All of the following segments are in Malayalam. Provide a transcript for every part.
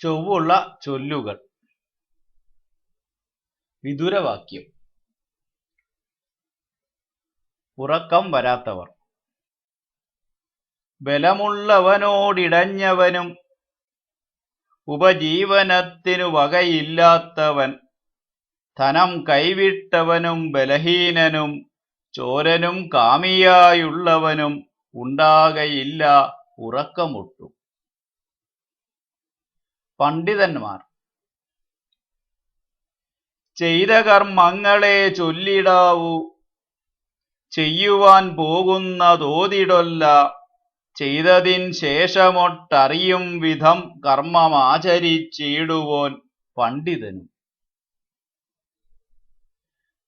ചൊവ്വുള്ള ചൊല്ലുകൾ. വിദുരവാക്യം. ഉറക്കം വരാത്തവർ. ബലമുള്ളവനോടിടഞ്ഞവനും ഉപജീവനത്തിനു വകയില്ലാത്തവൻ, ധനം കൈവിട്ടവനും ബലഹീനനും ചോരനും കാമിയായുള്ളവനും ഉണ്ടാകയില്ല ഉറക്കമൊട്ടും. പണ്ഡിതന്മാർ. ചെയ്ത കർമ്മങ്ങളെ ചൊല്ലിടാവൂ, ചെയ്യുവാൻ പോകുന്നതോതിടൊല്ല. ചെയ്തതിൻ ശേഷമൊട്ടറിയും വിധം കർമ്മമാചരിച്ചിടുവോൻ പണ്ഡിതനും.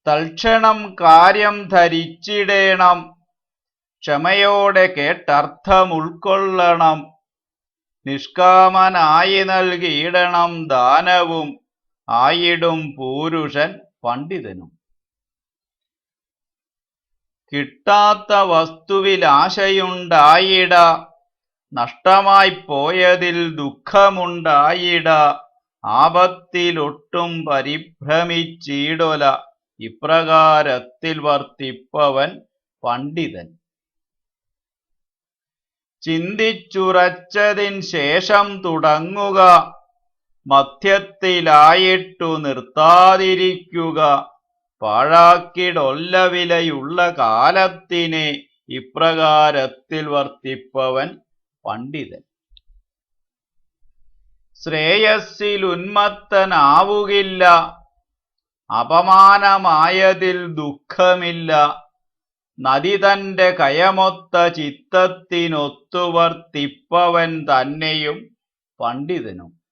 തൽക്ഷണം കാര്യം ധരിച്ചിടേണം, ക്ഷമയോടെ കേട്ടർത്ഥമുൾക്കൊള്ളണം. നിഷ്കാമനായി നൽകിയിടണം ദാനവും, ആയിടും പൂരുഷൻ പണ്ഡിതനും. കിട്ടാത്ത വസ്തുവിൽ ആശയുണ്ടായിട, നഷ്ടമായി പോയതിൽ ദുഃഖമുണ്ടായിട. ആപത്തിലൊട്ടും പരിഭ്രമിച്ചിടൊല, ഇപ്രകാരത്തിൽ വർത്തിപ്പവൻ പണ്ഡിതൻ. ചിന്തിച്ചുറച്ചതിൻ ശേഷം തുടങ്ങുക, മധ്യത്തിലായിട്ടു നിർത്താതിരിക്കുക. പാഴാക്കിടൊല്ല വിലയുള്ള കാലത്തിനെ, ഇപ്രകാരത്തിൽ വർത്തിപ്പവൻ പണ്ഡിതൻ. ശ്രേയസ്സിലുന്മത്തനാവുകില്ല, അപമാനമായതിൽ ദുഃഖമില്ല. നദി തന്റെ കയമൊത്ത ചിത്തത്തിനൊത്തു വർത്തിപ്പവൻ തന്നെയും പണ്ഡിതനും.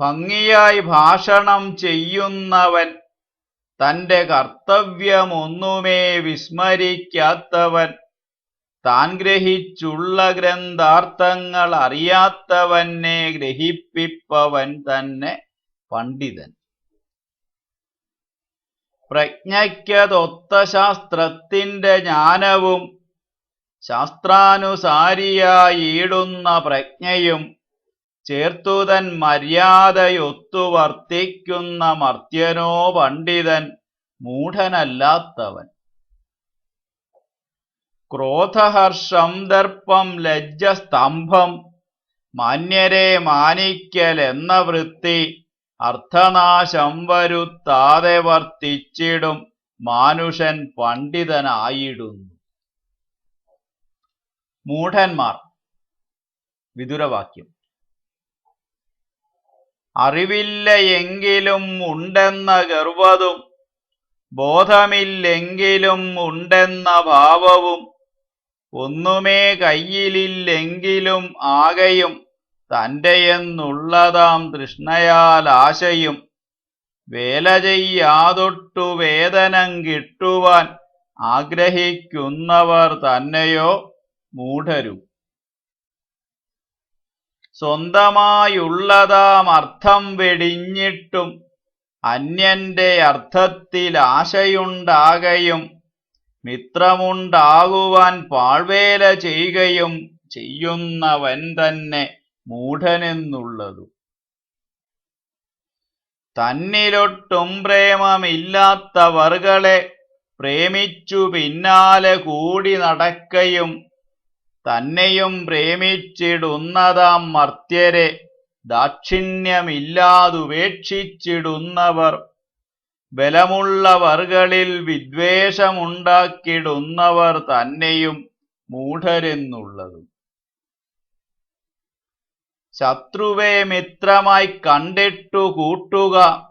ഭംഗിയായി ഭാഷണം ചെയ്യുന്നവൻ, തന്റെ കർത്തവ്യമൊന്നുമേ വിസ്മരിക്കാത്തവൻ. താൻ ഗ്രഹിച്ചുള്ള ഗ്രന്ഥാർത്ഥങ്ങൾ അറിയാത്തവനെ ഗ്രഹിപ്പിപ്പവൻ തന്നെ പണ്ഡിതൻ. പ്രജ്ഞയ്ക്കതൊത്ത ശാസ്ത്രത്തിന്റെ ജ്ഞാനവും, ശാസ്ത്രാനുസാരിയായിടുന്ന പ്രജ്ഞയും, ചേർത്തുതൻ മര്യാദയൊത്തു വർത്തിക്കുന്ന മർത്യനോ പണ്ഡിതൻ, മൂഢനല്ലാത്തവൻ. ക്രോധഹർഷം ദർപ്പം ലജ്ജ സ്തംഭം, മാന്യരെ മാനിക്കൽ എന്ന വൃത്തി. അർത്ഥനാശം വരുത്താതെ വർത്തിച്ചിടും മാനുഷൻ പണ്ഡിതനായിടുന്നു. മൂഢന്മാർ. വിദുരവാക്യം. അറിവില്ല എങ്കിലും ഉണ്ടെന്ന ഗർവ്വതും, ബോധമില്ലെങ്കിലും ഉണ്ടെന്ന ഭാവവും. ഒന്നുമേ കയ്യിലില്ലെങ്കിലും ആകെയും, തന്റെയെന്നുള്ളതാം തൃഷ്ണയാൽ ആശയും. വേല ചെയ്യാതൊട്ടു വേതനം കിട്ടുവാൻ ആഗ്രഹിക്കുന്നവർ തന്നെയോ മൂഢരും. സ്വന്തമായുള്ളതാം അർത്ഥം വെടിഞ്ഞിട്ടും, അന്യന്റെ അർത്ഥത്തിൽ ആശയുണ്ടാകയും. മിത്രമുണ്ടാകുവാൻ പാഴ്വേല ചെയ്യുകയും ചെയ്യുന്നവൻ തന്നെ മൂഢനെന്നുള്ളതു. തന്നിലൊട്ടും പ്രേമമില്ലാത്തവർകളെ പ്രേമിച്ചു പിന്നാലെ കൂടി നടക്കയും. തന്നെയും പ്രേമിച്ചിടുന്നതാം മർത്യരെ ദാക്ഷിണ്യമില്ലാതുപേക്ഷിച്ചിടുന്നവർ. ബലമുള്ളവർകളിൽ വിദ്വേഷമുണ്ടാക്കിടുന്നവർ തന്നെയും മൂഢരെന്നുള്ളതു. ശത്രുവെ മിത്രമായി കണ്ടിട്ടു കൂട്ടുക,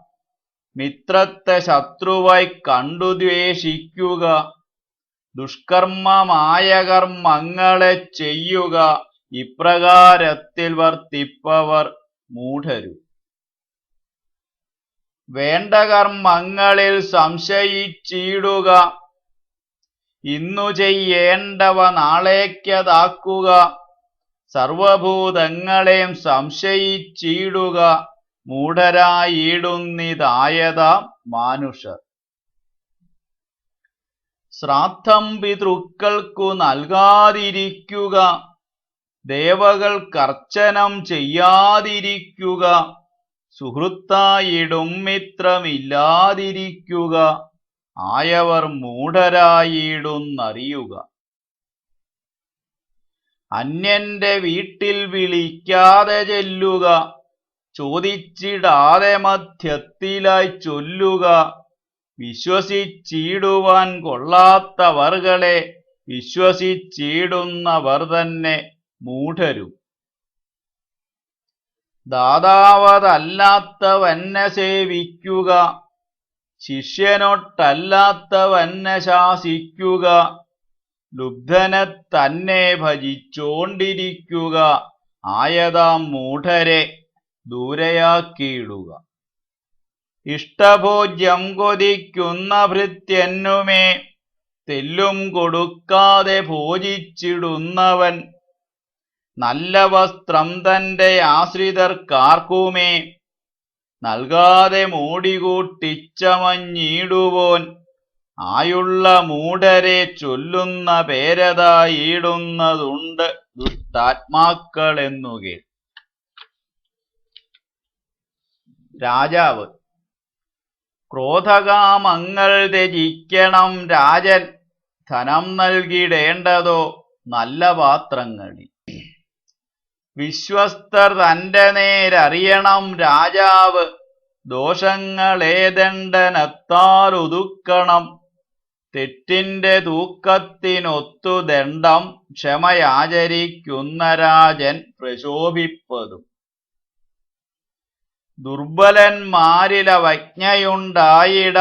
മിത്രത്തെ ശത്രുവായി കണ്ടു ദ്വേഷിക്കുക. ദുഷ്കർമ്മമായ കർമ്മങ്ങളെ ചെയ്യുക, ഇപ്രകാരത്തിൽ വർത്തിപ്പവർ മൂഢരും. വേണ്ട കർമ്മങ്ങളിൽ സംശയിച്ചിടുക, ഇന്നു ചെയ്യേണ്ടവ നാളേക്കതാക്കുക. സർവഭൂതങ്ങളെയും സംശയിച്ചിടുക, മൂഢരായിടുന്നിതായതാം മാനുഷർ. ശ്രാദ്ധം പിതൃക്കൾക്കു നൽകാതിരിക്കുക, ദേവകൾക്കർച്ചനം ചെയ്യാതിരിക്കുക, സുഹൃത്തായിടും മിത്രമില്ലാതിരിക്കുക, ആയവർ മൂഢരായിടുന്നറിയുക. അന്യന്റെ വീട്ടിൽ വിളിക്കാതെ ചെല്ലുക, ചോദിച്ചിടാതെ മധ്യത്തിലായി ചൊല്ലുക, വിശ്വസിച്ചിടുവാൻ കൊള്ളാത്തവർകളെ വിശ്വസിച്ചിടുന്നവർ തന്നെ മൂഢരും. ദാതാവതല്ലാത്തവന്നെ സേവിക്കുക, ശിഷ്യനൊട്ടല്ലാത്തവന്നെ ശാസിക്കുക, ലുബ്ധനെ തന്നെ ഭജിച്ചോണ്ടിരിക്കുക, ആയതാം മൂഢരെ ദൂരയാക്കിയിടുക. ഇഷ്ടഭോജ്യം കൊതിക്കുന്ന ഭൃത്യനുമേ തെല്ലും കൊടുക്കാതെ ഭോജിച്ചിടുന്നവൻ, നല്ല വസ്ത്രം തന്റെ ആശ്രിതർക്കാർക്കുമേ നൽകാതെ മൂടികൂട്ടിച്ചമഞ്ഞിടുവോൻ, ആയുള്ള മൂഢരെ ചൊല്ലുന്ന പേരതായിടുന്നതുണ്ട് ദുഷ്ടാത്മാക്കളെന്നുകേൾ. രാജാവ്. ക്രോധകാമങ്ങൾ ത്യജിക്കണം രാജൻ, ധനം നൽകിടേണ്ടതോ നല്ല പാത്രങ്ങളിൽ. വിശ്വസ്തർ തന്റെ നേരറിയണം രാജാവ്, ദോഷങ്ങളെ ദണ്ഡനത്താൽ ഒതുക്കണം. തെറ്റിന്റെ തൂക്കത്തിനൊത്തു ദണ്ഡം ക്ഷമയാചരിക്കുന്ന രാജൻ പ്രശോഭിപ്പതും. ദുർബലന്മാരിലവജ്ഞയുണ്ടായിട,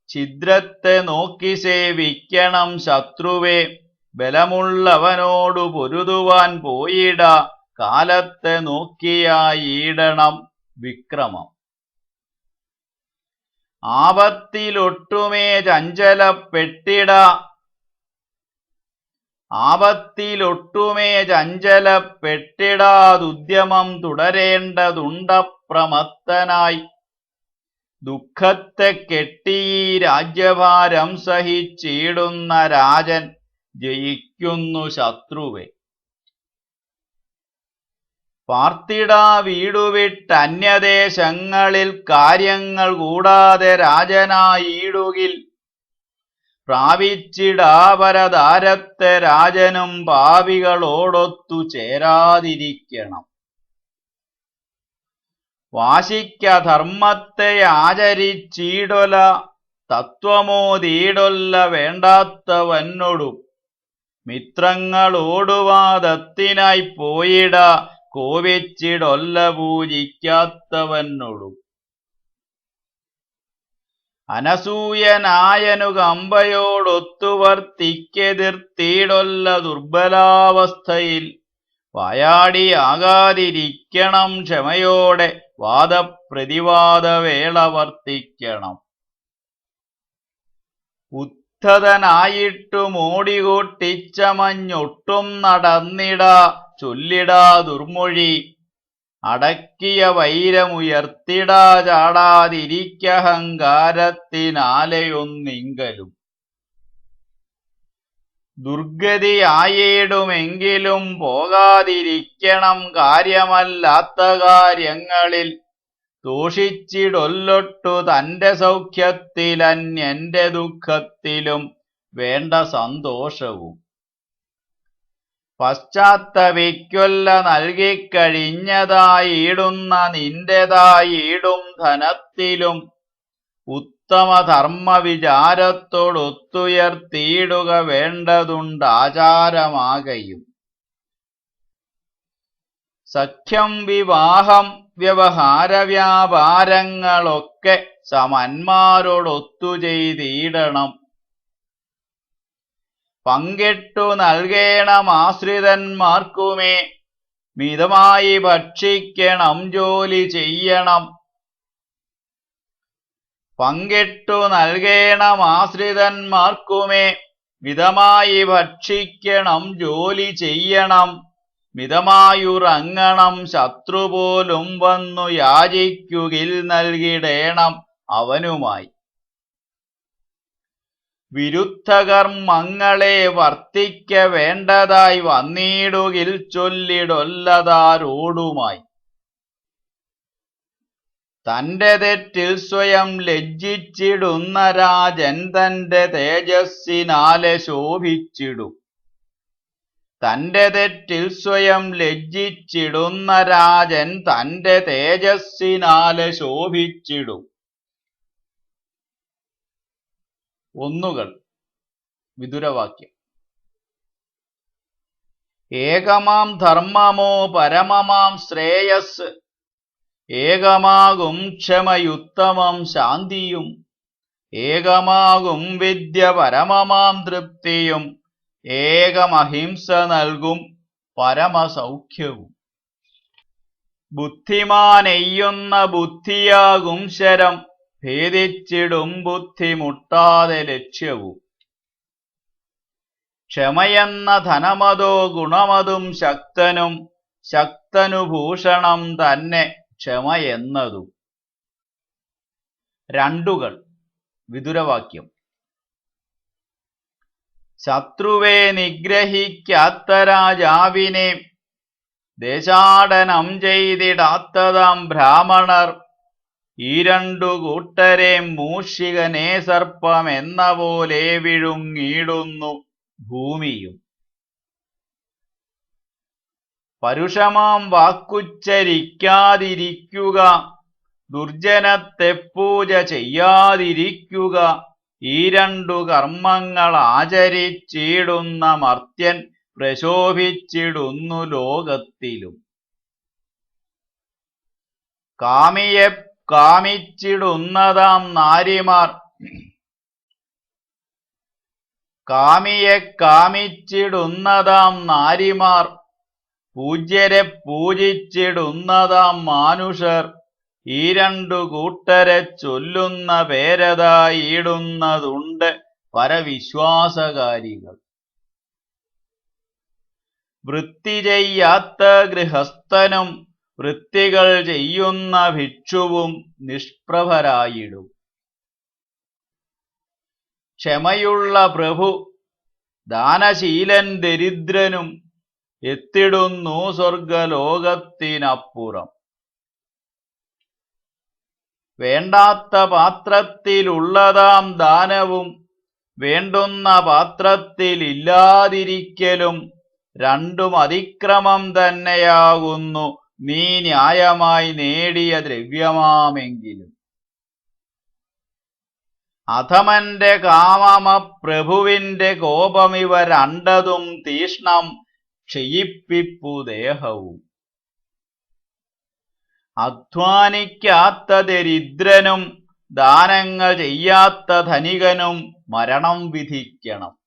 ഛിദ്രത്തെ നോക്കി സേവിക്കണം ശത്രുവേ. ബലമുള്ളവനോടു പൊരുതുവാൻ പോയിട, കാലത്തെ നോക്കിയായിടണം വിക്രമം. ആപത്തിലൊട്ടുമേ ചഞ്ചലപ്പെട്ടിട, ചഞ്ചലപ്പെട്ടിടാതുദ്യമം തുടരേണ്ടതുണ്ടപ്രമത്തനായി. ദുഃഖത്തെ കെട്ടി രാജ്യഭാരം സഹിച്ചിടുന്ന രാജൻ ജയിക്കുന്നു ശത്രുവെ. പാർത്തിടാ വീടുവിട്ടന്യദേശങ്ങളിൽ കാര്യങ്ങൾ കൂടാതെ രാജനായിടുകിൽ, പ്രാപിച്ചിടാപരദാരത്തെ രാജനും പാപികളോടൊത്തു ചേരാതിരിക്കണം. വാശിക്കധർമ്മത്തെ ആചരിച്ചിടൊല, തത്വമോദീടൊല്ല വേണ്ടാത്തവനോടും. മിത്രങ്ങളോടുവാദത്തിനായി പോയിട, കോപിച്ചിടൊല്ല പൂജിക്കാത്തവനോടും. അനസൂയനായനുകമ്പയോടൊത്തു വർത്തിക്കെതിർത്തിടൊല്ല ദുർബലാവസ്ഥയിൽ. വായാടിയാകാതിരിക്കണം ക്ഷമയോടെ, വാദപ്രതിവാദവേള വർത്തിക്കണം. ഉദ്ധതനായിട്ടു മോടികൂട്ടിച്ചമഞ്ഞൊട്ടും നടന്നിട, ചൊല്ലിടാ ദുർമൊഴി. അടക്കിയ വൈരമുയർത്തിടാ, ചാടാതിരിക്കഹങ്കാരത്തിനാലെയൊന്നിങ്കലും. ദുർഗതിയായിടുമെങ്കിലും പോകാതിരിക്കണം കാര്യമല്ലാത്ത കാര്യങ്ങളിൽ. ദോഷിച്ചിടൊല്ലൊട്ടു തന്റെ സൗഖ്യത്തിലന്യന്റെ ദുഃഖത്തിലും വേണ്ട സന്തോഷവും. പശ്ചാത്തപിക്കൊല്ല നൽകിക്കഴിഞ്ഞതായിടുന്ന നിന്റേതായിടും ധനത്തിലും. ഉത്തമധർമ്മ വിചാരത്തോടൊത്തുയർത്തിയിടുക വേണ്ടതുണ്ടാചാരമാകയും. സഖ്യം വിവാഹം വ്യവഹാര വ്യാപാരങ്ങളൊക്കെ സമന്മാരോടൊത്തു ചെയ്തിടണം. പങ്കിട്ടു നൽകേണം ആശ്രിതന്മാർക്കുമേ, മിതമായി ഭക്ഷിക്കണം ജോലി ചെയ്യണം. പങ്കിട്ടു നൽകേണം ആശ്രിതന്മാർക്കുമേ, മിതമായി ഭക്ഷിക്കണം ജോലി ചെയ്യണം. മിതമായുറങ്ങണം ശത്രുപോലും വന്നു യാചിക്കുകിൽ നൽകിടേണം അവനുമായി. വിരുദ്ധകർമ്മങ്ങളെ വർത്തിക്ക വേണ്ടതായി വന്നിടുകിൽ ചൊല്ലിടൊല്ലതാരോടുമായി. തന്റെ തെറ്റിൽ സ്വയം ലജ്ജിച്ചിടുന്ന രാജൻ തന്റെ തേജസ്സിനാലെ ശോഭിച്ചിടും. തന്റെ തെറ്റിൽ സ്വയം ലജ്ജിച്ചിടുന്ന രാജൻ തന്റെ തേജസ്സിനാലെ ശോഭിച്ചിടും. ഒന്നുകൾ വിദുരവാക്യം. ഏകമാം ധർമ്മമോ പരമമാം ശ്രേയസ്, ഏകമാകും ക്ഷമയുത്തമം ശാന്തിയും, ഏകമാകും വിദ്യ പരമമാം തൃപ്തിയും, ഏകമഹിംസ നൽകും പരമസൗഖ്യവും. ബുദ്ധിമാനെയ്യുന്ന ബുദ്ധിയാകും ശരം, ഭേദിച്ചിടും ബുദ്ധിമുട്ടാതെ ലക്ഷ്യവും. ക്ഷമയെന്ന ധനമതോ ഗുണമതും ശക്തനും, ശക്തനു ഭൂഷണം തന്നെ ക്ഷമയെന്നതും. രണ്ടുകൾ വിദുരവാക്യം. ശത്രുവെ നിഗ്രഹിക്കാത്ത രാജാവിനെ, ദേശാടനം ചെയ്തിടാത്തതാം ബ്രാഹ്മണർ, ഈ രണ്ടു കൂട്ടരെ മൂഷികനെ സർപ്പമെന്ന പോലെ വിഴുങ്ങിടുന്നു ഭൂമിയും. പരുഷമാം വാക്കുച്ചരിക്കാതിരിക്കുക, ദുർജനത്തെ പൂജ ചെയ്യാതിരിക്കുക, ഈ രണ്ടു കർമ്മങ്ങൾ ആചരിച്ചിടുന്ന മർത്യൻ പ്രശോഭിച്ചിടുന്നു ലോകത്തിലും. കാമിയെ കാമിച്ചിടുന്നതാം നാരിമാർ, കാമിയെ കാമിച്ചിടുന്നതാം നാരിമാർ, പൂജ്യരെ പൂജിച്ചിടുന്നതാം മാനുഷർ, ഈ രണ്ടു കൂട്ടരെ ചൊല്ലുന്ന പേരതായിടുന്നതുണ്ട് പരവിശ്വാസകാരികൾ. വൃത്തി ചെയ്യാത്ത ഗൃഹസ്ഥനും വൃത്തികൾ ചെയ്യുന്ന ഭിക്ഷുവും നിഷ്പ്രഭരായിടും. ക്ഷമയുള്ള പ്രഭു ദാനശീലൻ ദരിദ്രനും, എത്തിടുന്നു സ്വർഗലോകത്തിനപ്പുറം. വേണ്ടാത്ത പാത്രത്തിലുള്ളതാം ദാനവും വേണ്ടുന്ന പാത്രത്തിലില്ലാതിരിക്കലും രണ്ടും അതിക്രമം തന്നെയാകുന്നു, നീ ന്യായമായി നേടിയ ദ്രവ്യമാമെങ്കിലും. അധമന്റെ കാമമ പ്രഭുവിന്റെ കോപമിവ രണ്ടതും തീഷ്ണം ക്ഷയിപ്പിപ്പു ദേഹവും. അധ്വാനിക്കാത്ത ദരിദ്രനും ദാനങ്ങൾ ചെയ്യാത്ത ധനികനും മരണം വിധിക്കണം.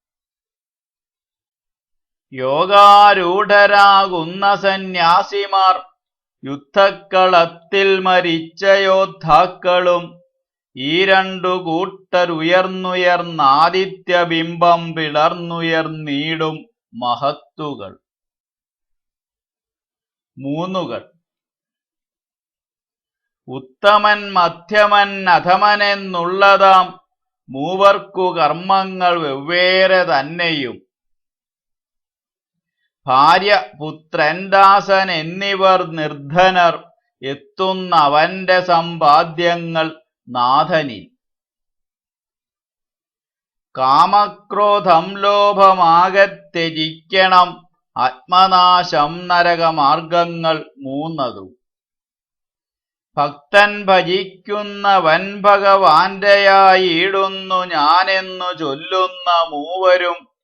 യോഗാരൂഢരാകുന്ന സന്യാസിമാർ യുദ്ധക്കളത്തിൽ മരിച്ച യോദ്ധാക്കളും, ഈ രണ്ടു കൂട്ടരുയർന്നുയർന്നാദിത്യബിംബം പിളർന്നുയർന്നീടും മഹത്തുകൾ. മൂന്നുകൾ. ഉത്തമൻ മധ്യമൻ അധമനെന്നുള്ളതാം മൂവർക്കു കർമ്മങ്ങൾ വെവ്വേറെ തന്നെയും. ഭാര്യ പുത്രൻ ദാസൻ എന്നിവർ നിർധനർ, എത്തുന്നവന്റെ സമ്പാദ്യങ്ങൾ നാഥനിൽ. കാമക്രോധം ലോഭമാകെ ത്യജിക്കണം, ആത്മനാശം നരകമാർഗങ്ങൾ മൂന്നതും. ഭക്തൻ ഭജിക്കുന്നവൻ ഭഗവാന്റെയായിടുന്നു ഞാനെന്നു ചൊല്ലുന്ന മൂവരും,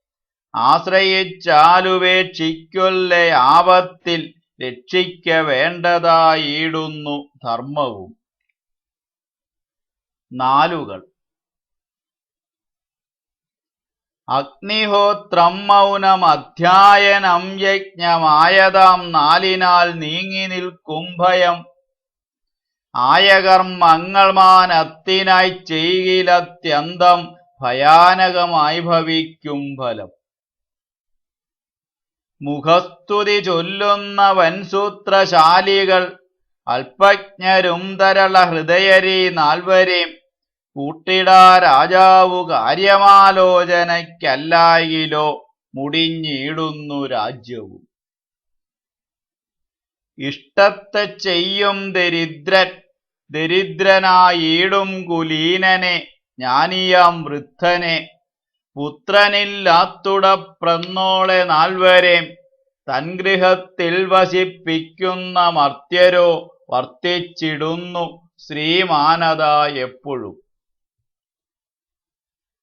ആശ്രയിച്ചാലുപേക്ഷിക്കൊല്ല ആപത്തിൽ രക്ഷിക്ക വേണ്ടതായിടുന്നു ധർമ്മവും. നാലുകൾ. അഗ്നിഹോത്രം മൗനം അധ്യായനം യജ്ഞമായതാം നാലിനാൽ നീങ്ങി നിൽക്കും ഭയം. ആയകർമ്മങ്ങൾ മാനത്തിനായി ചെയ്യിലത്യന്തം ഭയാനകമായി ഭവിക്കും ഫലം. മുഖസ്തുതി ചൊല്ലുന്നവൻ സൂത്രശാലികൾ, അല്പജ്ഞരും തരള ഹൃദയരീ നാൽവരെയും കൂട്ടിടാ രാജാവു കാര്യമാലോചനയ്ക്കല്ലായിലോ മുടിഞ്ഞിടുന്നു രാജ്യവും. ഇഷ്ടത്തെ ചെയ്യും ദരിദ്രനായിടും കുലീനനെ ജ്ഞാനിയാം വൃദ്ധനെ പുത്രനില്ലാത്തുടപ്രന്നോളെ നാൽവരെ തൻഗൃഹത്തിൽ വസിപ്പിക്കുന്ന മർത്യരോ വർത്തിച്ചിടുന്നു ശ്രീമാനത എപ്പോഴും.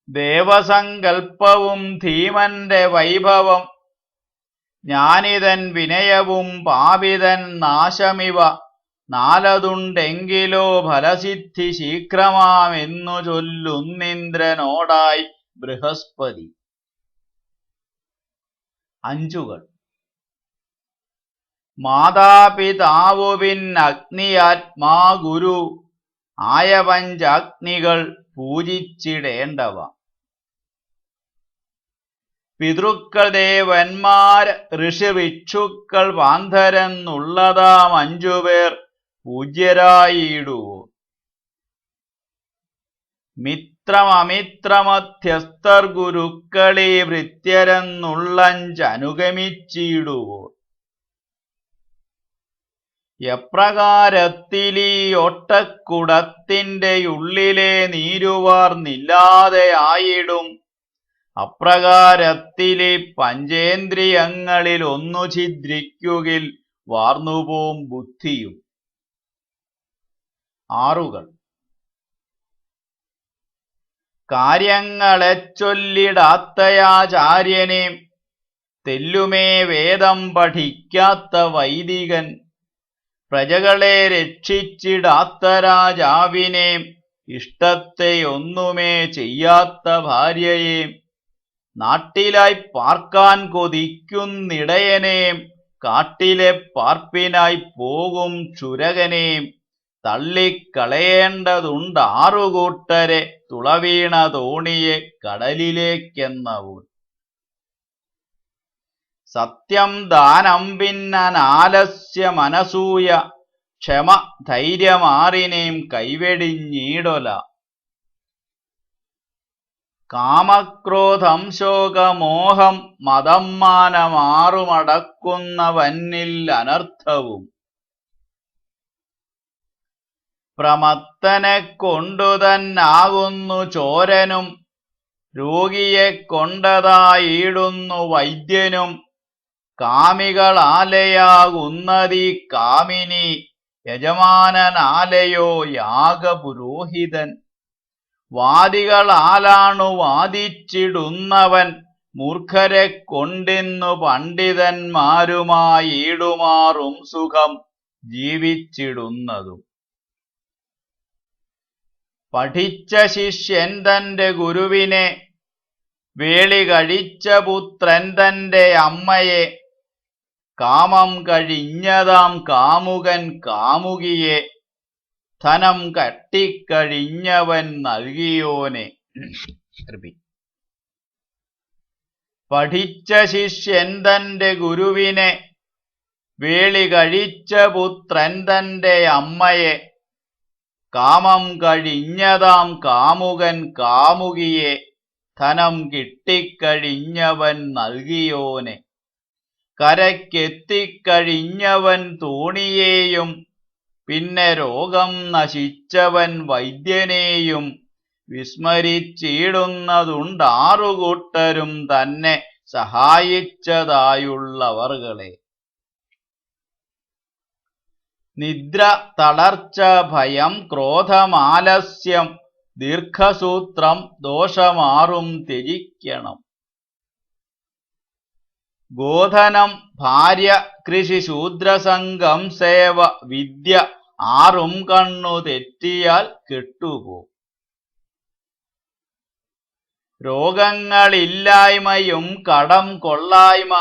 ദേവസങ്കൽപ്പവും ധീമന്റെ വൈഭവം ജ്ഞാനിതൻ വിനയവും പാപിതൻ നാശമിവ നാലതുണ്ടെങ്കിലോ ഫലസിദ്ധി ശീഘ്രമാമെന്നു ചൊല്ലുന്നിന്ദ്രനോടായി ബൃഹസ്പതി. അഞ്ചുകൾ. മാതാപിതാവു പിന്നഗ്നിയാത്മാ ഗുരു ആയ പഞ്ചാഗ്നികൾ പൂജിച്ചിടേണ്ടവ. പിതൃക്കൾ ദേവന്മാർ ഋഷിഭിക്ഷുക്കൾ പാന്ധരെന്നുള്ളതാം 5 പേർ പൂജ്യരായിടുവോ. മിത്രമമിത്രമധ്യസ്ഥർ ഗുരുക്കളീ ഭൃത്യരെന്നുള്ളഞ്ചനുഗമിച്ചിടുവോ. എപ്രകാരത്തിലീ ഒട്ടക്കുടത്തിന്റെ ഉള്ളിലെ നീരുവാർന്നില്ലാതെ ആയിടും അപ്രകാരത്തിലീ പഞ്ചേന്ദ്രിയങ്ങളിൽ ഒന്നു ഛിദ്രിക്കുകിൽ വാർന്നുപോം ബുദ്ധിയും. ആറുകൾ. കാര്യങ്ങളെ ചൊല്ലിടാത്തയാചാര്യനെ തെല്ലുമേ വേദം പഠിക്കാത്ത വൈദികൻ പ്രജകളെ രക്ഷിച്ചിടാത്ത രാജാവിനെ ഇഷ്ടത്തെ ഒന്നുമേ ചെയ്യാത്ത ഭാര്യയെ നാട്ടിലായി പാർക്കാൻ കൊതിക്കുന്നിടയനെ കാട്ടിലെ പാർപ്പിനായി പോകും ക്ഷുരകനെ തള്ളിക്കളയേണ്ടതുണ്ടാറു കൂട്ടരെ തുളവീണ തോണിയെ കടലിലേക്കെന്നവും. സത്യം ദാനം പിന്നനാലസ്യമനസൂയ ക്ഷമ ധൈര്യമാറിനേം കൈവെടിഞ്ഞീടൊല. കാമക്രോധം ശോകമോഹം മതം മാനമാറുമടക്കുന്നവന്നിൽ അനർത്ഥവും. പ്രമത്തനെ കൊണ്ടുതന്നാകുന്നു ചോരനും രോഗിയെ കൊണ്ടതായിടുന്നു വൈദ്യനും കാമികളാലയാകുന്നതീ കാമിനി യജമാനനാലയോ യാഗപുരോഹിതൻ. വാദികളാലാണു വാദിച്ചിടുന്നവൻ മൂർഖരെ കൊണ്ടിന്നു പണ്ഡിതന്മാരുമായിടുമാറും സുഖം ജീവിച്ചിടുന്നതും. പഠിച്ച ശിഷ്യൻ തന്റെ ഗുരുവിനെ വേളി കഴിച്ച പുത്രൻ തന്റെ അമ്മയെ കാമം കഴിഞ്ഞതാം കാമുകൻ കാമുകിയെ ധനം കട്ടിക്കഴിഞ്ഞവൻ നൽകിയോനെ. പഠിച്ച ശിഷ്യൻ തന്റെ ഗുരുവിനെ വേളി കഴിച്ച പുത്രൻ തന്റെ അമ്മയെ കാമം കഴിഞ്ഞതാം കാമുകൻ കാമുകിയെ ധനം കിട്ടിക്കഴിഞ്ഞവൻ നൽകിയോനെ. കരയ്ക്കെത്തിക്കഴിഞ്ഞവൻ തോണിയെയും പിന്നെ രോഗം നശിച്ചവൻ വൈദ്യനെയും വിസ്മരിച്ചിടുന്നതുണ്ടാറു കൂട്ടരും തന്നെ സഹായിച്ചതായുള്ളവർകളെ. നിദ്ര തളർച്ച ഭയം ക്രോധമാലസ്യം ദീർഘസൂത്രം ദോഷമാറും ത്യജിക്കണം. ഗോധനം ഭാര്യ കൃഷി ശൂദ്രസംഘം സേവ വിദ്യ ആറും കണ്ണു തെറ്റിയാൽ കെട്ടുപോ. രോഗങ്ങളില്ലായ്മയും കടം കൊള്ളായ്മ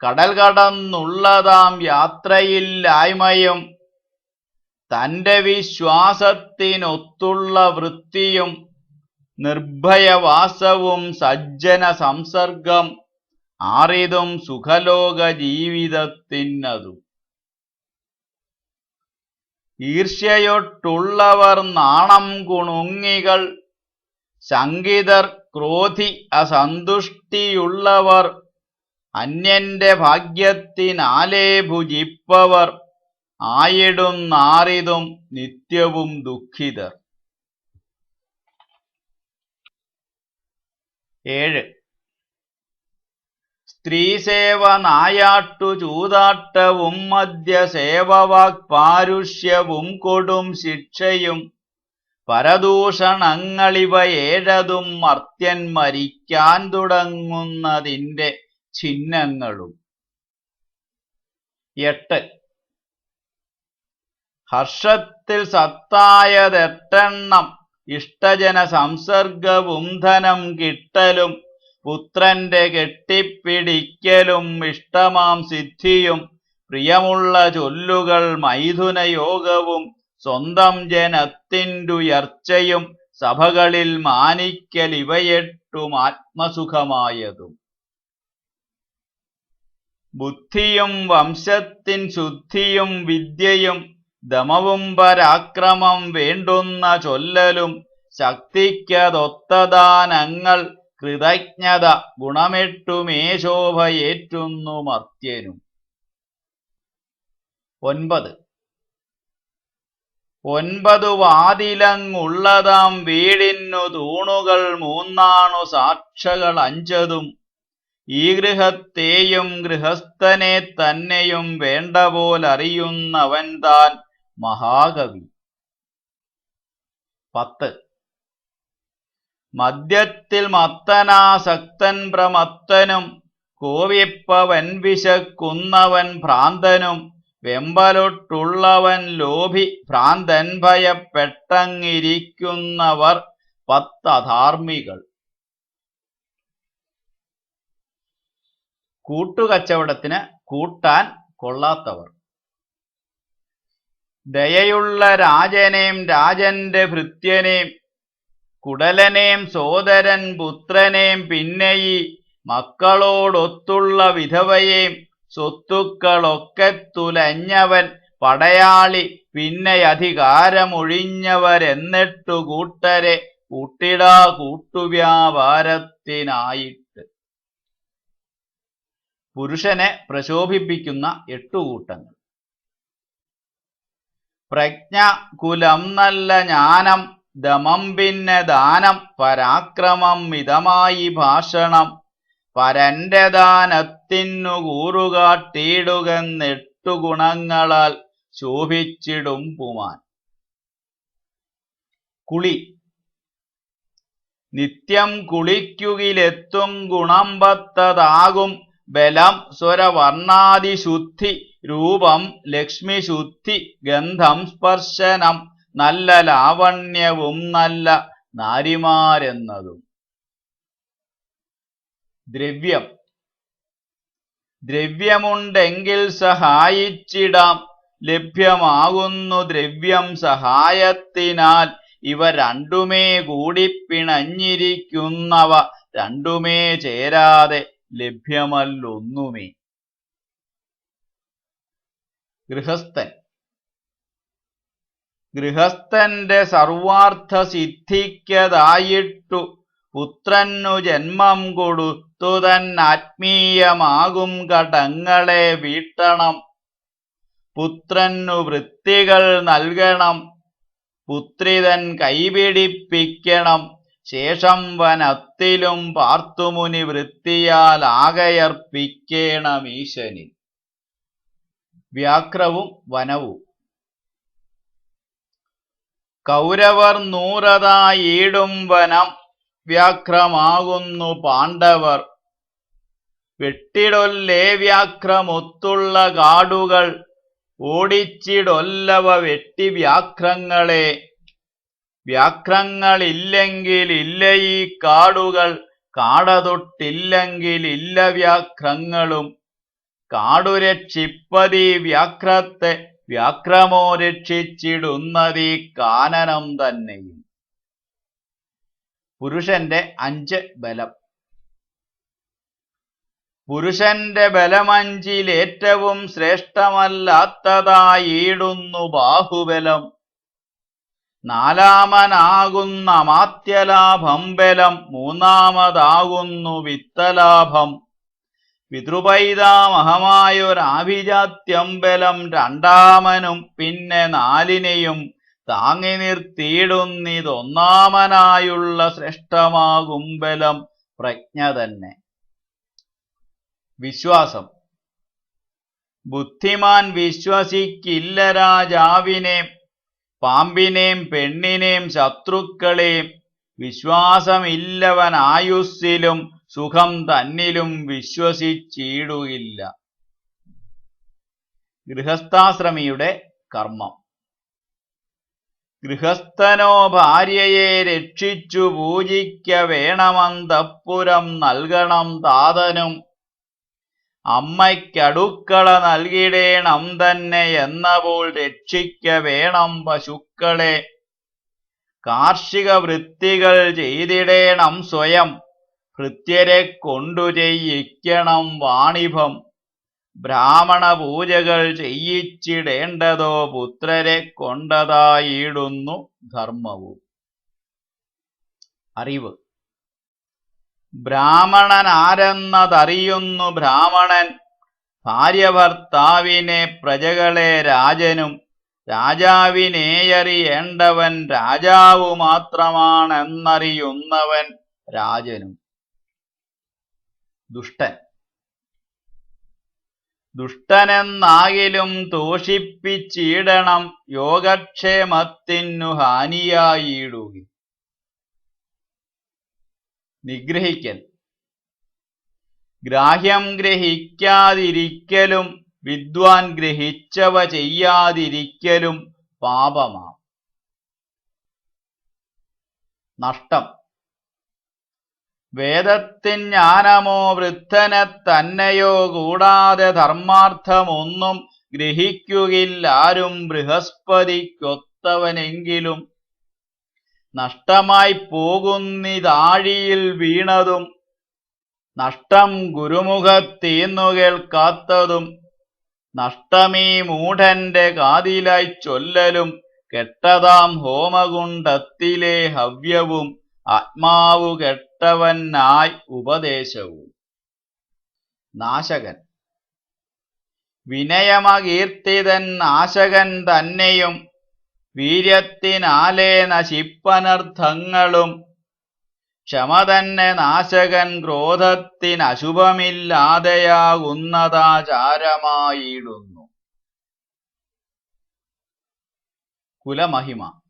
കടൽ കടന്നുള്ളതാം യാത്രയില്ലായ്മയും തന്റെ വിശ്വാസത്തിനൊത്തുള്ള വൃത്തിയും നിർഭയവാസവും സജ്ജന സംസർഗം ആറിതും സുഖലോക ജീവിതത്തിനതും. ഈർഷ്യയൊട്ടുള്ളവർ നാണം കുണുങ്ങികൾ, ശങ്കിതർ ക്രോധി അസന്തുഷ്ടിയുള്ളവർ, അന്യന്റെ ഭാഗ്യത്തിനാലേ ഭുജിപ്പവർ, ആയിടുന്നാറിതും നിത്യവും ദുഃഖിതർ. 7. സ്ത്രീസേവ നായാട്ടു ചൂതാട്ടവും മദ്യസേവവാക്പാരുഷ്യവും കൊടും ശിക്ഷയും പരദൂഷണങ്ങളിവ ഏഴതും മർത്യൻ മരിക്കാൻ തുടങ്ങുന്നതിന്റെ ചിഹ്നങ്ങളും. 8. ഹർഷത്തിൽ സത്തായതെട്ടെണ്ണം, ഇഷ്ടജന സംസർഗവും ധനം കിട്ടലും പുത്രന്റെ കെട്ടിപ്പിടിക്കലും ഇഷ്ടമാം സിദ്ധിയും പ്രിയമുള്ള ചൊല്ലുകൾ മൈഥുനയോഗവും സ്വന്തം ജനത്തിൻ്റുയർച്ചയും സഭകളിൽ മാനിക്കൽ ഇവയെട്ടും ആത്മസുഖമായതും. ബുദ്ധിയും വംശത്തിൻ ശുദ്ധിയും വിദ്യയും ദമവും പരാക്രമം വേണ്ടുന്ന ചൊല്ലലും ശക്തിക്കതൊത്തദാനങ്ങൾ കൃതജ്ഞത ഗുണമെട്ടുമേ ശോഭയേറ്റുന്നു മർത്യനും. 9. 9 വാതിലങ്ങുള്ളതാം വീടിന്നു തൂണുകൾ 3 സാക്ഷകൾ 5 ഈ ഗൃഹത്തെയും ഗൃഹസ്ഥനെ തന്നെയും വേണ്ട പോലറിയുന്നവൻ താൻ മഹാകവി. 10. മദ്യത്തിൽ മത്തനാസക്തൻ പ്രമത്തനും കോവിപ്പവൻ വിശക്കുന്നവൻ ഭ്രാന്തനും വെമ്പലൊട്ടുള്ളവൻ ലോഭി ഭ്രാന്തൻ ഭയപ്പെട്ടങ്ങിരിക്കുന്നവർ 10 അധാർമ്മികൾ. കൂട്ടുകച്ചവടത്തിന് കൂട്ടാൻ കൊള്ളാത്തവർ. ദയയുള്ള രാജനേം രാജന്റെ ഭൃത്യനേം കുടലനേം സോദരൻ പുത്രനേം പിന്നെയി മക്കളോടൊത്തുള്ള വിധവയേം സ്വത്തുക്കളൊക്കെ തുലഞ്ഞവൻ പടയാളി പിന്നെ അധികാരമൊഴിഞ്ഞവരെന്നിട്ടു കൂട്ടരെ കൂട്ടിടാ കൂട്ടുവ്യാപാരത്തിനായിട്ട്. പുരുഷനെ പ്രശോഭിപ്പിക്കുന്ന 8 കൂട്ടങ്ങൾ. പ്രജ്ഞ, കുലം, നല്ല ജ്ഞാനം, ദമം പിന്നെ ദാനം, പരാക്രമം, മിതമായി ഭാഷണം, പരന്റെ ദാനത്തിനു കൂറുകാട്ടിയിടുകെന്ന് 8 ഗുണങ്ങളാൽ ശോഭിച്ചിടും പുമാൻ. കുളി. നിത്യം കുളിക്കുകിലെത്തും ഗുണം 10 ബലം, സ്വരവർണാദിശുദ്ധി, രൂപം, ലക്ഷ്മിശുദ്ധി, ഗന്ധം, സ്പർശനം, നല്ല ലാവണ്യവും നല്ല നാരിമാരെന്നതും. ദ്രവ്യം. ദ്രവ്യമുണ്ടെങ്കിൽ സഹായിച്ചിടാം, ലഭ്യമാകുന്നു ദ്രവ്യം സഹായത്തിനാൽ. ഇവ രണ്ടുമേ കൂടിപ്പിണഞ്ഞിരിക്കുന്നവ രണ്ടുമേ ചേരാതെ ലഭ്യമല്ലൊന്നുമേ. ഗൃഹസ്ഥൻ. ഗൃഹസ്ഥന്റെ സർവാർത്ഥ സിദ്ധിക്കതായിട്ടു പുത്രന്നു ജന്മം കൊടുത്തു തന്നാത്മീയമാകും കടങ്ങളെ വീട്ടണം, പുത്രന്നു വൃത്തികൾ നൽകണം, പുത്രിതൻ കൈപിടിപ്പിക്കണം, ശേഷം വനത്തിലും പാർത്തുമുനി വൃത്തിയാൽ ആകയർപ്പിക്കേണമീശനിൽ. വ്യാഘ്രവും വനവും. കൗരവർ 100 വനം, വ്യാഘ്രമാകുന്നു പാണ്ഡവർ. വെട്ടിടൊല്ലേ വ്യാഘ്രമൊത്തുള്ള കാടുകൾ, ഓടിച്ചിടൊല്ലവ വെട്ടി വ്യാഘ്രങ്ങളെ. വ്യാഘ്രങ്ങളില്ലെങ്കിൽ ഇല്ല ഈ കാടുകൾ, കാടതൊട്ടില്ലെങ്കിൽ ഇല്ല വ്യാഘ്രങ്ങളും. കാടു രക്ഷിപ്പതീ വ്യാഘ്രത്തെ, വ്യാഘ്രമോ രക്ഷിച്ചിടുന്നതീ കാനനം തന്നെയും. പുരുഷന്റെ 5 ബലം. പുരുഷന്റെ ബലമഞ്ചിലേറ്റവും ശ്രേഷ്ഠമല്ലാത്തതായിടുന്നു ബാഹുബലം. നാലാമനാകുന്ന അമാത്യലാഭം ബലം, മൂന്നാമതാകുന്നു വിത്തലാഭം. പിതൃപൈതാമഹമായൊരാഭിജാത്യം ബലം, രണ്ടാമനും പിന്നെ നാലിനെയും താങ്ങി നിർത്തിയിടുന്നിതൊന്നാമനായുള്ള ശ്രേഷ്ഠമാകും ബലം പ്രജ്ഞ തന്നെ. വിശ്വാസം. ബുദ്ധിമാൻ വിശ്വസിക്കില്ല രാജാവിനെയും പാമ്പിനെയും പെണ്ണിനെയും ശത്രുക്കളെയും. വിശ്വാസമില്ലവനായുസ്സിലും സുഖം തന്നിലും വിശ്വസിച്ചിടുകില്ല. ഗൃഹസ്ഥാശ്രമിയുടെ കർമ്മം. ഗൃഹസ്ഥനോ ഭാര്യയെ രക്ഷിച്ചു പൂജിക്ക വേണമന്തഃപുരം നൽകണം താതനും. അമ്മയ്ക്കടുക്കള നൽകിടേണം തന്നെ എന്നപ്പോൾ രക്ഷിക്ക വേണം പശുക്കളെ. കാർഷിക വൃത്തികൾ ചെയ്തിടേണം സ്വയം, ഭൃത്യരെ കൊണ്ടു ചെയ്യിക്കണം വാണിഭം. ബ്രാഹ്മണ പൂജകൾ ചെയ്യിച്ചിടേണ്ടതോ പുത്രരെ കൊണ്ടതായിടുന്നു ധർമ്മവും. അറിവ്. ബ്രാഹ്മണനാരെന്നതറിയുന്നു ബ്രാഹ്മണൻ. ഭാര്യ ഭർത്താവിനെ പ്രജകളെ രാജനും. രാജാവിനെയറിയേണ്ടവൻ രാജാവു മാത്രമാണെന്നറിയുന്നവൻ രാജനും. ദുഷ്ടൻ. ദുഷ്ടനെന്നാകിലും തോഷിപ്പിച്ചിടണം, യോഗക്ഷേമത്തിനു ഹാനിയായിടുക. നിഗ്രഹിക്കൽ. ഗ്രാഹ്യം ഗ്രഹിക്കാതിരിക്കലും വിദ്വാൻ ഗ്രഹിച്ചവ ചെയ്യാതിരിക്കലും പാപമാം. നഷ്ടം. വേദത്തിൻ ജ്ഞാനമോ വൃദ്ധനെ തന്നെയോ കൂടാതെ ധർമാർത്ഥമൊന്നും ഗ്രഹിക്കുകയില്ലാരും ബൃഹസ്പതിക്കൊത്തവനെങ്കിലും. നഷ്ടമായി പോകുന്നിതാഴിയിൽ വീണതും നഷ്ടം ഗുരുമുഖത്തീന്നു കേൾക്കാത്തതും. നഷ്ടമീ മൂഢന്റെ കാതിലായി ചൊല്ലലും കെട്ടതാം ഹോമകുണ്ഡത്തിലെ ഹവ്യവും. ആത്മാവു കെട്ടവനായി ഉപദേശവും. നാശകൻ. വിനയമകീർത്തിതൻ നാശകൻ തന്നെയും. വീര്യത്തിനാലേ നശിപ്പനർത്ഥങ്ങളും. ക്ഷമ തന്നെ നാശകൻ ക്രോധത്തിനശുഭമില്ലാതെയാകുന്നതാചാരമായിടുന്നു. കുലമഹിമ.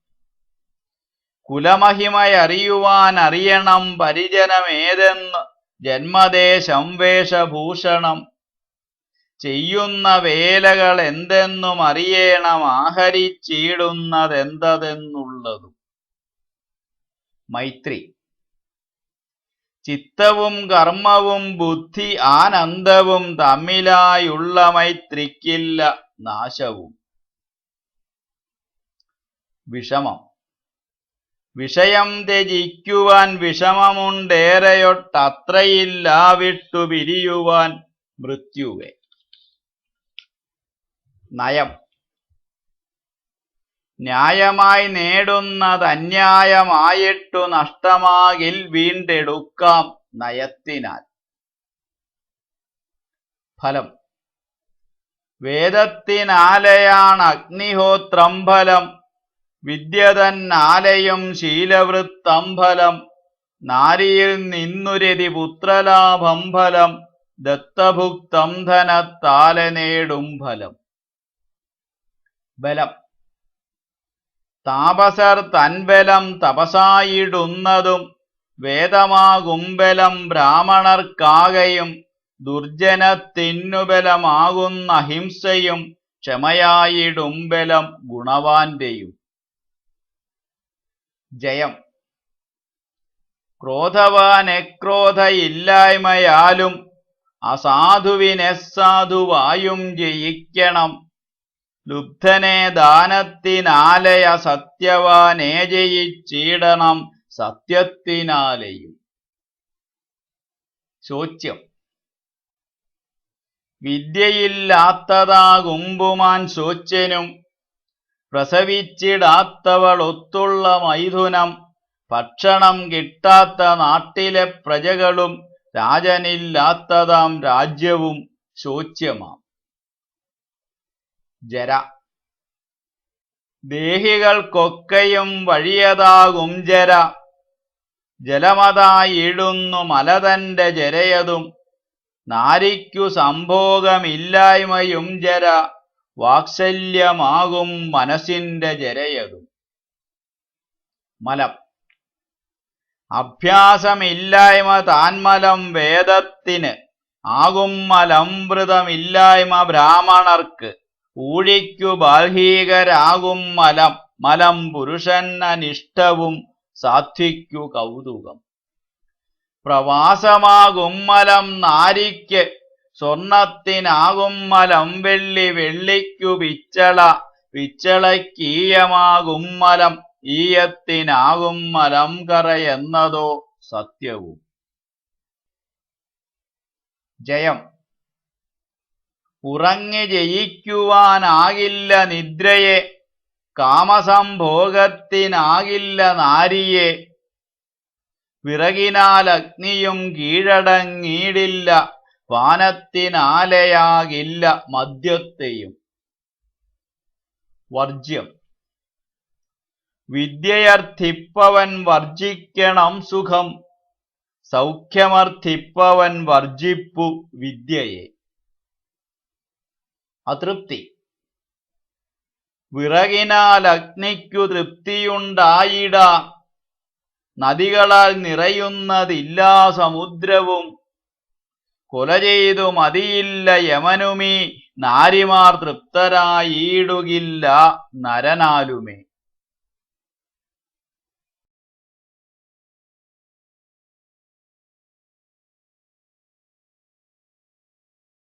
കുലമഹിമയറിയുവാൻ അറിയണം പരിജനമേതെന്ന്, ജന്മദേശം വേഷഭൂഷണം. ചെയ്യുന്ന വേലകൾ എന്തെന്നും അറിയണം, ആഹരിച്ചിടുന്നതെന്തതെന്നുള്ളതും. മൈത്രി. ചിത്തവും കർമ്മവും ബുദ്ധി ആനന്ദവും തമ്മിലായുള്ള മൈത്രിക്കില്ല നാശവും. വിഷമം. വിഷയം ത്യജിക്കുവാൻ വിഷമമുണ്ടേറെയൊട്ടത്രയില്ല, വിട്ടു പിരിയുവാൻ മൃത്യുവേ. നയം. ന്യായമായി നേടുന്നതന്യായമായിട്ടു നഷ്ടമാകിൽ വീണ്ടെടുക്കാം നയത്തിനാൽ. ഫലം. വേദത്തിനാലയാണ് അഗ്നിഹോത്രം ഫലം. വിദ്യതന്നാലയും ശീലവൃത്തം ഫലം. നാരിയിൽ നിന്നുരതി പുത്രലാഭം ഫലം. ദത്തഭുക്തം ധനത്താലെ നേടും ഫലം. ബലം. താപസർ തൻബലം തപസായിടുന്നതും. വേദമാകും ബലം ബ്രാഹ്മണർക്കാകയും. ദുർജനത്തിനു ബലമാകുന്ന അഹിംസയും. ക്ഷമയായിടും ബലം ഗുണവാന്റെയും. ജയം. ക്രോധവാനെ ക്രോധയില്ലായ്മയാലും അസാധുവിനെ സാധുവായും ജയിക്കണം. ലുബ്ധനെ ദാനത്തിനാലയ സത്യവാനെ ജയിച്ചിടണം സത്യത്തിനാലെയും. ശോച്യം. വിദ്യയില്ലാത്തതാകുമ്പുമാൻ ശോച്യനും പ്രസവിച്ചിടാത്തവളൊത്തുള്ള മൈഥുനം ഭക്ഷണം കിട്ടാത്ത നാട്ടിലെ പ്രജകളും രാജനില്ലാത്തതാം രാജ്യവും ശോച്യമാം. ജര ദേഹികൾക്കൊക്കെയും വഴിയതാകും ജര. ജലമതായിടുന്നു മലതന്റെ ജരയതും നാരിക്കു സംഭോഗമില്ലായ്മയും ജര. വാത്സല്യമാകും മനസ്സിന്റെ ജരയതും. മലം അഭ്യാസമില്ലായ്മ താൻമലം വേദത്തിന് ആകും മലംവൃതമില്ലായ്മ ബ്രാഹ്മണർക്ക്. ഊഴിക്കു ബാൽഹീകരാകും മലം. മലം പുരുഷനനിഷ്ടവും സാത്വിക്കു കൗതുകം. പ്രവാസമാകും മലം നാരിക്ക് സ്വർണത്തിനാകും മലം വെള്ളി. വെള്ളിക്കു പിച്ചള പിച്ചളയ്ക്കീയമാകും മലം. ഈയത്തിനാകും മലം കറയെന്നതോ സത്യവും. ജയം ഉറങ്ങി ജയിക്കുവാനാകില്ല നിദ്രയെ. കാമസംഭോഗത്തിനാകില്ല നാരിയെ. വിറകിനാൽ അഗ്നിയും കീഴടങ്ങിയിടില്ല. പാനത്തിനാലയാകില്ല മദ്യത്തെയും. വർജ്യം വിദ്യയർത്ഥിപ്പവൻ വർജിക്കണം സുഖം. സൗഖ്യമർത്ഥിപ്പവൻ വർജിപ്പു വിദ്യയെ. അതൃപ്തി വിറകിനാൽ അഗ്നിക്കു തൃപ്തിയുണ്ടായിടാ. നദികളാൽ നിറയുന്നതില്ലാ സമുദ്രവും. കൊല ചെയ്തു മതിയില്ല യമനുമീ നാരിമാർ തൃപ്തരായിടുകില്ല നരനാലുമേ.